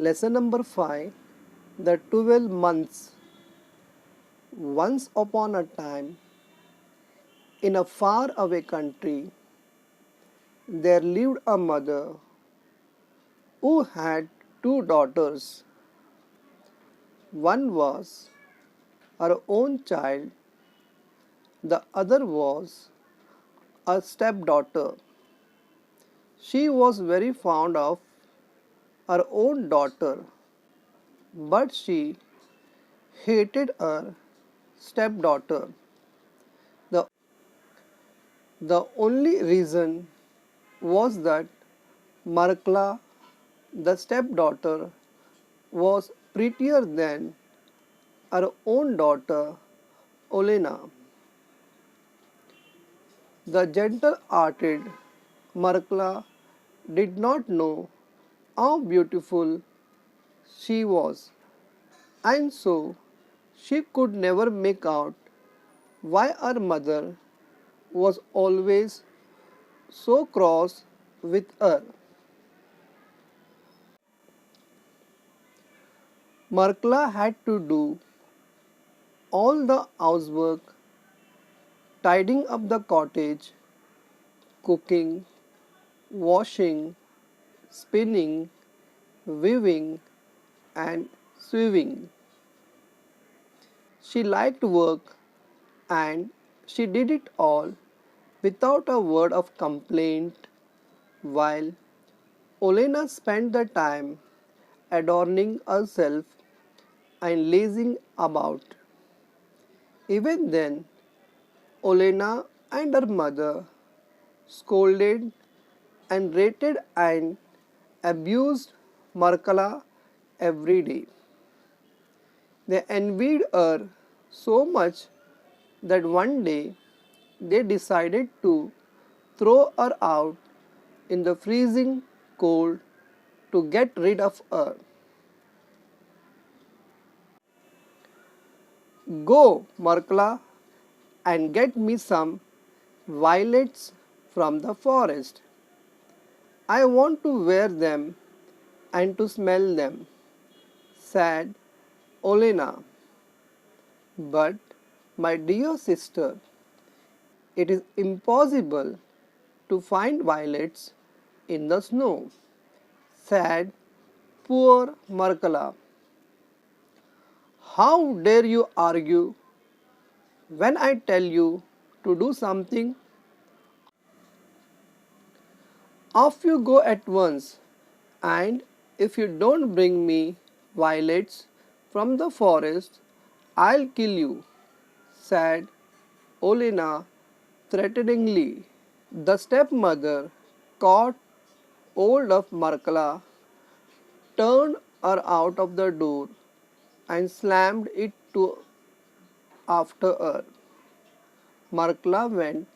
Lesson number 5. The 12 months. Once upon a time, in a far away country, there lived a mother who had two daughters. One was her own child, the other was a stepdaughter. She was very fond of her own daughter, but she hated her stepdaughter. The, the only reason was that Markla, the stepdaughter, was prettier than her own daughter Olena. The gentle-hearted Markla did not know how beautiful she was, and so she could never make out why her mother was always so cross with her. Markla had to do all the housework, tidying up the cottage, cooking, washing, spinning, weaving, and sewing. She liked work and she did it all without a word of complaint, while Olena spent the time adorning herself and lazing about. Even then, Olena and her mother scolded and rated and abused Markala every day. They envied her so much that one day they decided to throw her out in the freezing cold to get rid of her. Go, Markla, and get me some violets from the forest. I want to wear them and to smell them, said Olena. But, my dear sister, it is impossible to find violets in the snow, said poor Markala. How dare you argue when I tell you to do something? Off you go at once, and if you don't bring me violets from the forest, I'll kill you, said Olena threateningly. The stepmother caught hold of Markala, turned her out of the door, and slammed it to after her. Markla went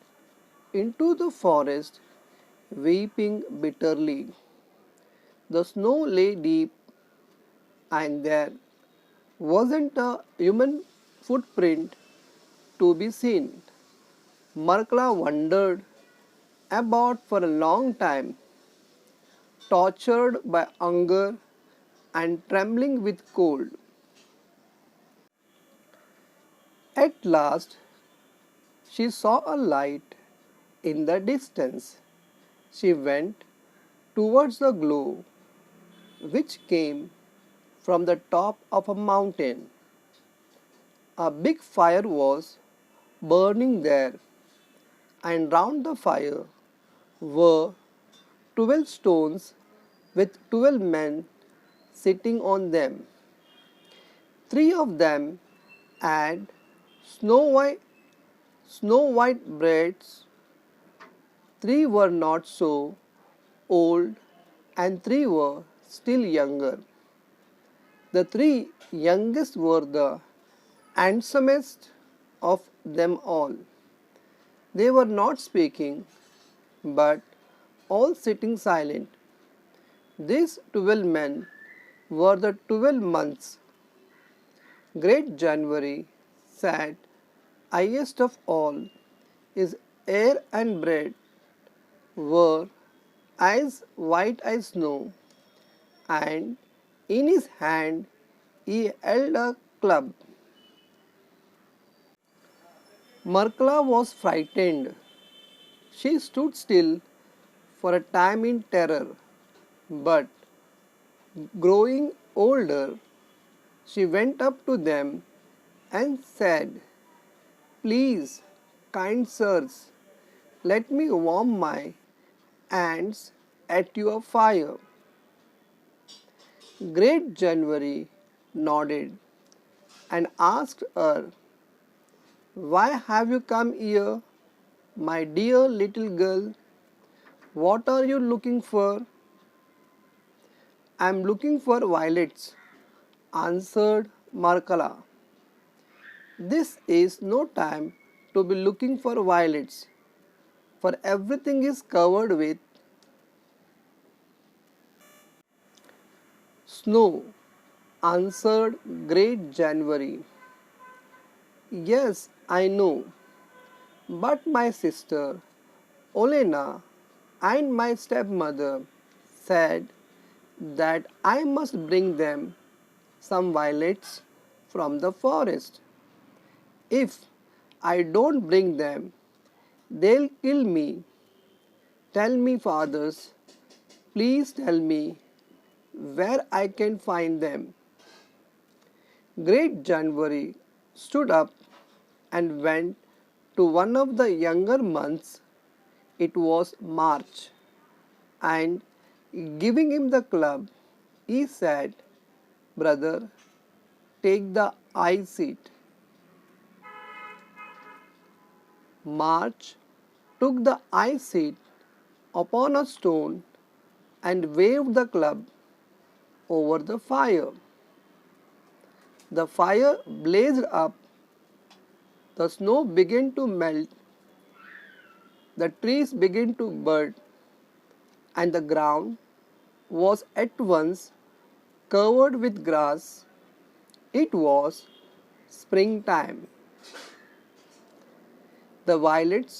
into the forest, weeping bitterly. The snow lay deep, and there wasn't a human footprint to be seen. Markla wandered about for a long time, tortured by hunger and trembling with cold. At last, she saw a light in the distance. She went towards the glow which came from the top of a mountain. A big fire was burning there, and round the fire were 12 stones with 12 men sitting on them. Three of them had snow white, snow white braids, three were not so old, and three were still younger. The three youngest were the handsomest of them all. They were not speaking, but all sitting silent. These 12 men were the 12 months. Great January said, highest of all is air and bread, were eyes white as snow, and In his hand he held a club. Markla was frightened. She stood still for a time in terror, but growing older, she went up to them and said, "Please, kind sirs, let me warm my hands at your fire." Great January nodded and asked her, "Why have you come here, my dear little girl? What are you looking for?" "I am looking for violets," answered Markala. "This is no time to be looking for violets, for everything is covered with snow," answered Great January. "Yes, I know, but my sister Olena and my stepmother said that I must bring them some violets from the forest. If I don't bring them, they'll kill me. Tell me, fathers, please tell me where I can find them." Great January stood up and went to one of the younger months. It was March, and giving him the club, he said, "Brother, take the high seat." March took the high seat upon a stone and waved the club over the fire. The fire blazed up, the snow began to melt, the trees began to bud, and the ground was at once covered with grass. It was springtime. The violets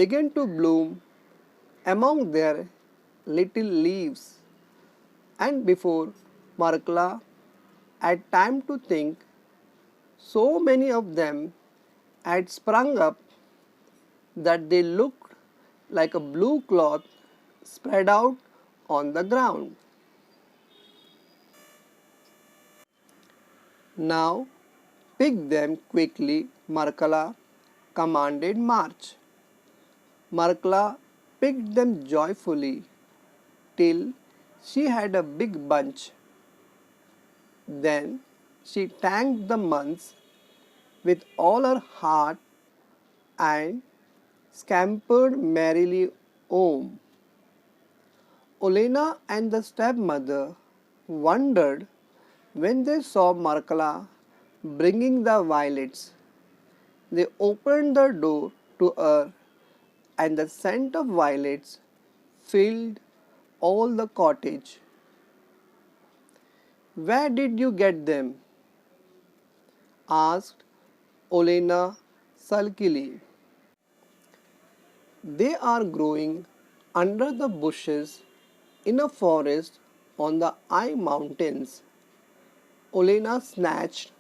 began to bloom among their little leaves, and before Markla had time to think, so many of them had sprung up that they looked like a blue cloth spread out on the ground. "Now pick them quickly," Markala commanded March. Markla picked them joyfully till she had a big bunch. Then she thanked the months with all her heart and scampered merrily home. Olena and the stepmother wondered when they saw Markala bringing the violets. They opened the door to her, and the scent of violets filled all the cottage. "Where did you get them?" asked Olena sulkily. "They are growing under the bushes in a forest on the high mountains." Olena snatched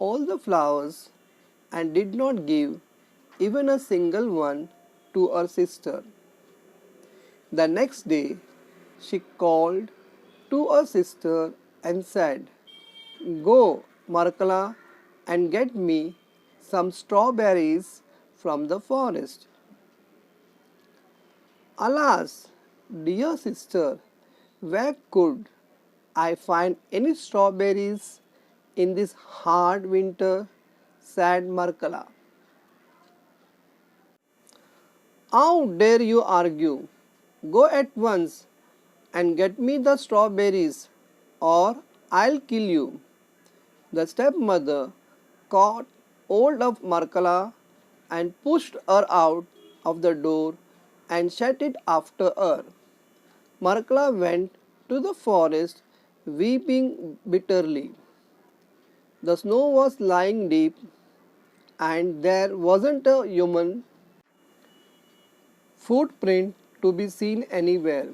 all the flowers and did not give even a single one to her sister. The next day she called to her sister and said, "Go, Markala, and get me some strawberries from the forest." "Alas, dear sister, where could I find any strawberries in this hard winter?" said Markala. "How dare you argue? Go at once and get me the strawberries, or I'll kill you." The stepmother caught hold of Markala and pushed her out of the door and shut it after her. Markala went to the forest weeping bitterly. The snow was lying deep, and there wasn't a human footprint to be seen anywhere.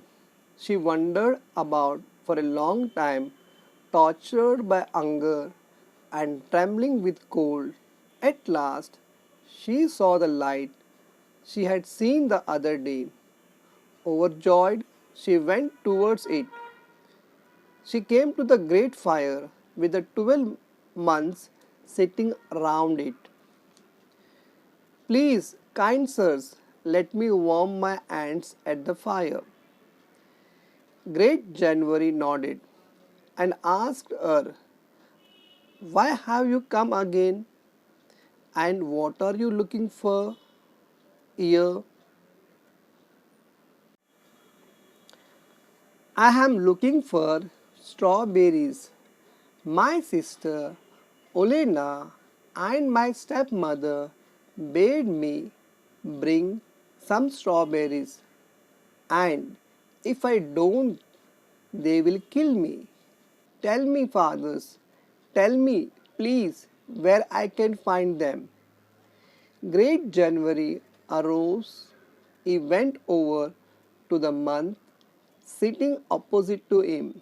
She wandered about for a long time, tortured by hunger and trembling with cold. At last, she saw the light she had seen the other day. Overjoyed, she went towards it. She came to the great fire with the 12 months sitting around it. Please, kind sirs, let me warm my hands at the fire. Great January nodded and asked her, why have you come again? And what are you looking for here? I am looking for strawberries. My sister Olena and my stepmother bade me bring some strawberries, and if I don't, they will kill me. Tell me, fathers, tell me, please, where I can find them. Great January arose. He went over to the month sitting opposite to him.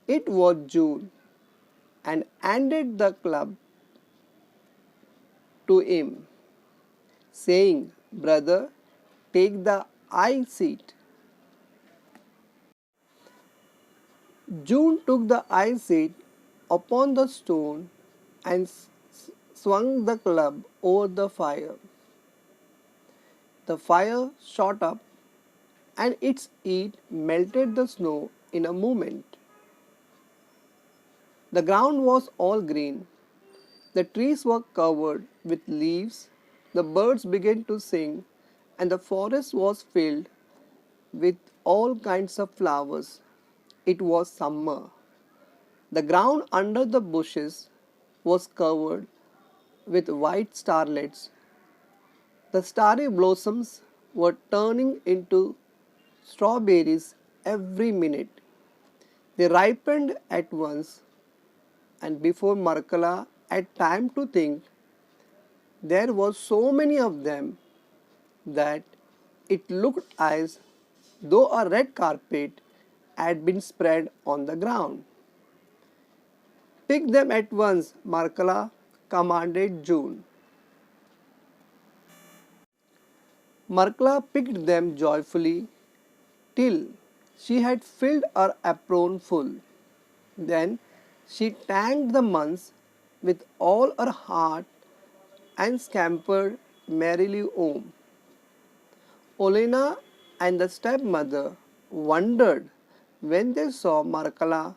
It was June, and handed the club to him, saying, brother, take the high seat. June took the high seat upon the stone and swung the club over the fire. The fire shot up, and its heat melted the snow in a moment. The ground was all green. The trees were covered with leaves. The birds began to sing, and the forest was filled with all kinds of flowers. It was summer. The ground under the bushes was covered with white starlets. The starry blossoms were turning into strawberries every minute. They ripened at once, and before Markala had time to think, there were so many of them that it looked as though a red carpet had been spread on the ground. Pick them at once, Markala commanded June. Markala picked them joyfully till she had filled her apron full. Then she thanked the months with all her heart and scampered merrily home. Olena and the stepmother wondered when they saw Markala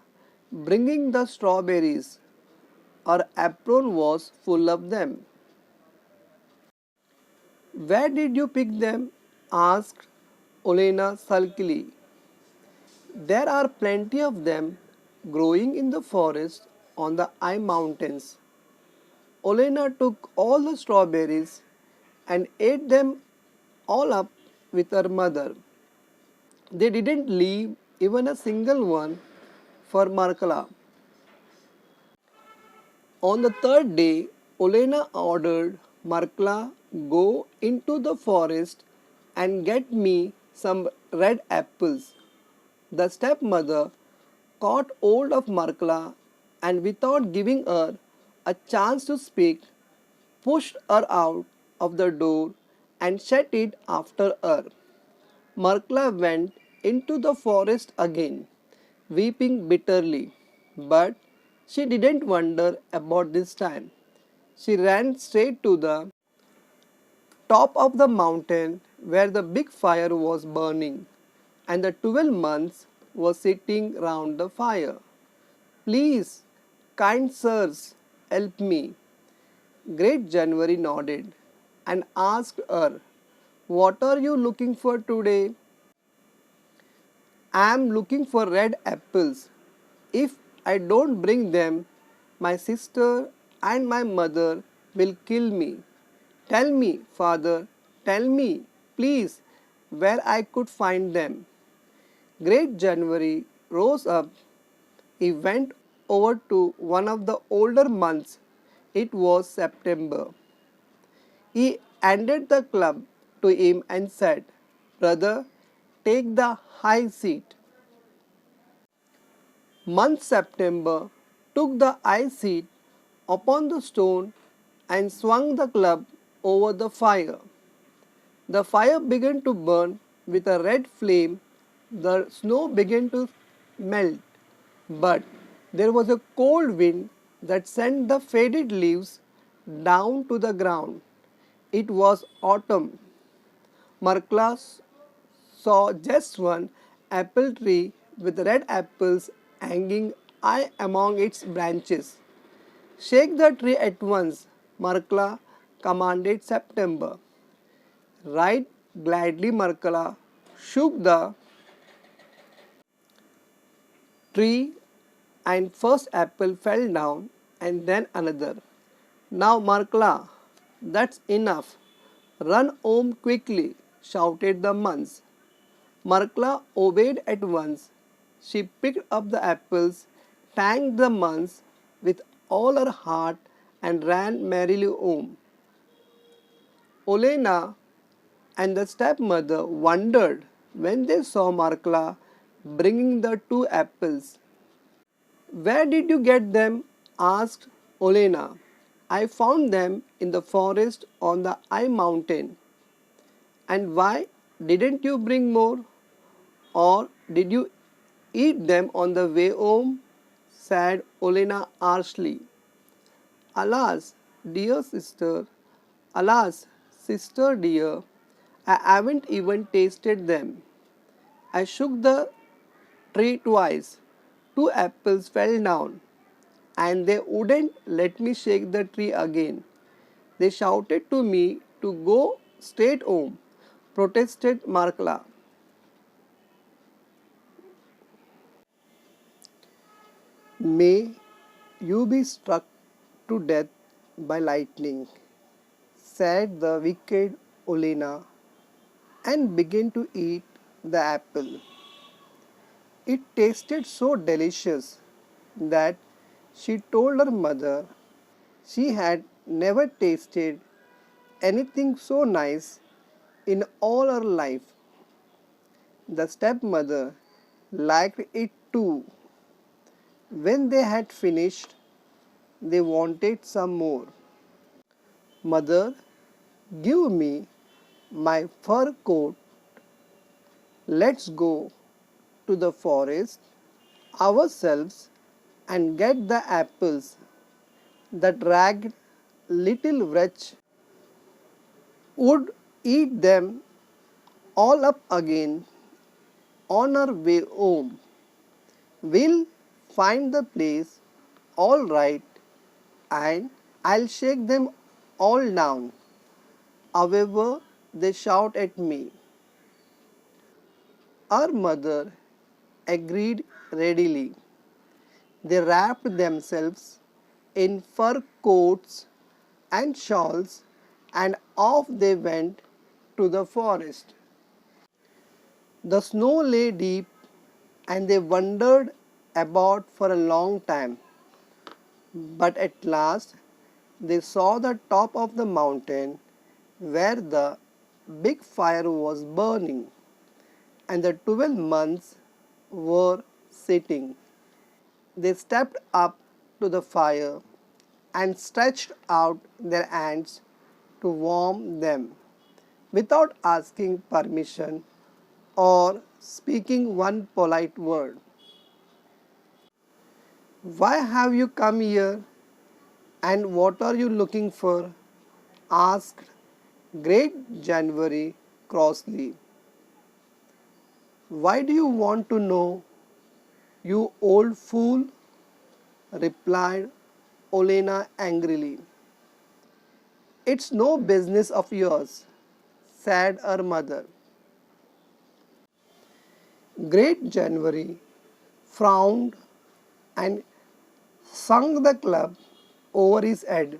bringing the strawberries. Her apron was full of them. Where did you pick them? Asked Olena sulkily. There are plenty of them growing in the forest on the high mountains. Olena took all the strawberries and ate them all up with her mother. They didn't leave even a single one for Markala. On the third day, Olena ordered Markla go into the forest and get me some red apples. The stepmother caught hold of Markla and without giving her a chance to speak, pushed her out of the door and shut it after her. Markla went into the forest again, weeping bitterly. But she didn't wonder about this time. She ran straight to the top of the mountain where the big fire was burning and the 12 months were sitting round the fire. Please, kind sirs, help me. Great January nodded and asked her, what are you looking for today? I am looking for red apples. If I don't bring them, my sister and my mother will kill me. Tell me, father, tell me, please, where I could find them. Great January rose up. He went over to one of the older months. It was September. He handed the club to him and said, brother, take the high seat. Month September took the ice seat upon the stone and swung the club over the fire. The fire began to burn with a red flame. The snow began to melt, but there was a cold wind that sent the faded leaves down to the ground. It was autumn. Markla saw just one apple tree with red apples hanging high among its branches. Shake the tree at once, Markla commanded September. Right gladly Markala shook the tree and first apple fell down and then another. Now Markala, that's enough. Run home quickly, shouted the monks. Markla obeyed at once. She picked up the apples, thanked the monks with all her heart and ran merrily home. Olena and the stepmother wondered when they saw Markla bringing the two apples. Where did you get them? Asked Olena. I found them in the forest on the high mountain. And why didn't you bring more? Or did you eat them on the way home? Said Olena harshly. Alas, dear sister, alas, sister dear, I haven't even tasted them. I shook the tree twice. Two apples fell down, and they wouldn't let me shake the tree again. They shouted to me to go straight home, protested Markla. May you be struck to death by lightning, said the wicked Olena, and began to eat the apple. It tasted so delicious that she told her mother she had never tasted anything so nice in all her life. The stepmother liked it too. When they had finished, they wanted some more. Mother, give me my fur coat. Let's go to the forest ourselves and get the apples. The ragged little wretch would eat them all up again on our way home. We'll find the place all right and I'll shake them all down, however they shout at me. Our mother agreed readily. They wrapped themselves in fur coats and shawls and off they went to the forest. The snow lay deep and they wandered about for a long time. But at last they saw the top of the mountain where the big fire was burning and the 12 months were sitting. They stepped up to the fire and stretched out their hands to warm them without asking permission or speaking one polite word. Why have you come here and what are you looking for? Asked Great January crossly. Why do you want to know, you old fool? Replied Olena angrily. It's no business of yours, said her mother. Great January frowned and swung the club over his head.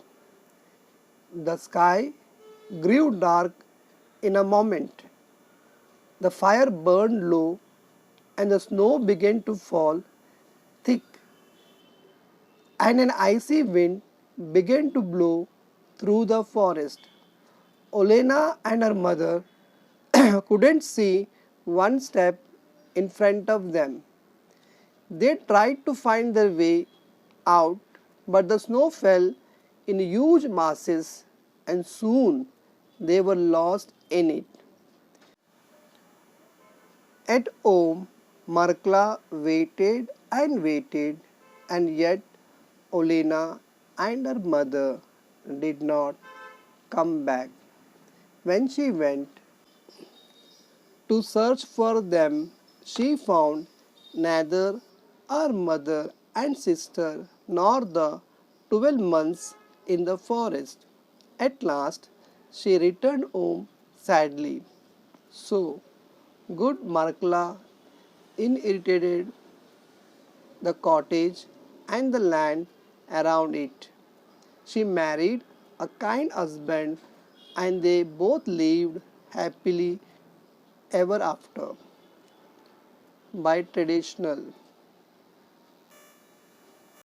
The sky grew dark in a moment. The fire burned low and the snow began to fall thick, and an icy wind began to blow through the forest. Olena and her mother couldn't see one step in front of them. They tried to find their way out, but the snow fell in huge masses and soon they were lost in it. At home, Markla waited and waited, and yet Olena and her mother did not come back. When she went to search for them, she found neither her mother and sister nor the 12 months in the forest. At last, she returned home sadly. So, good Markla inherited the cottage and the land around it. She married a kind husband and they both lived happily ever after. By traditional.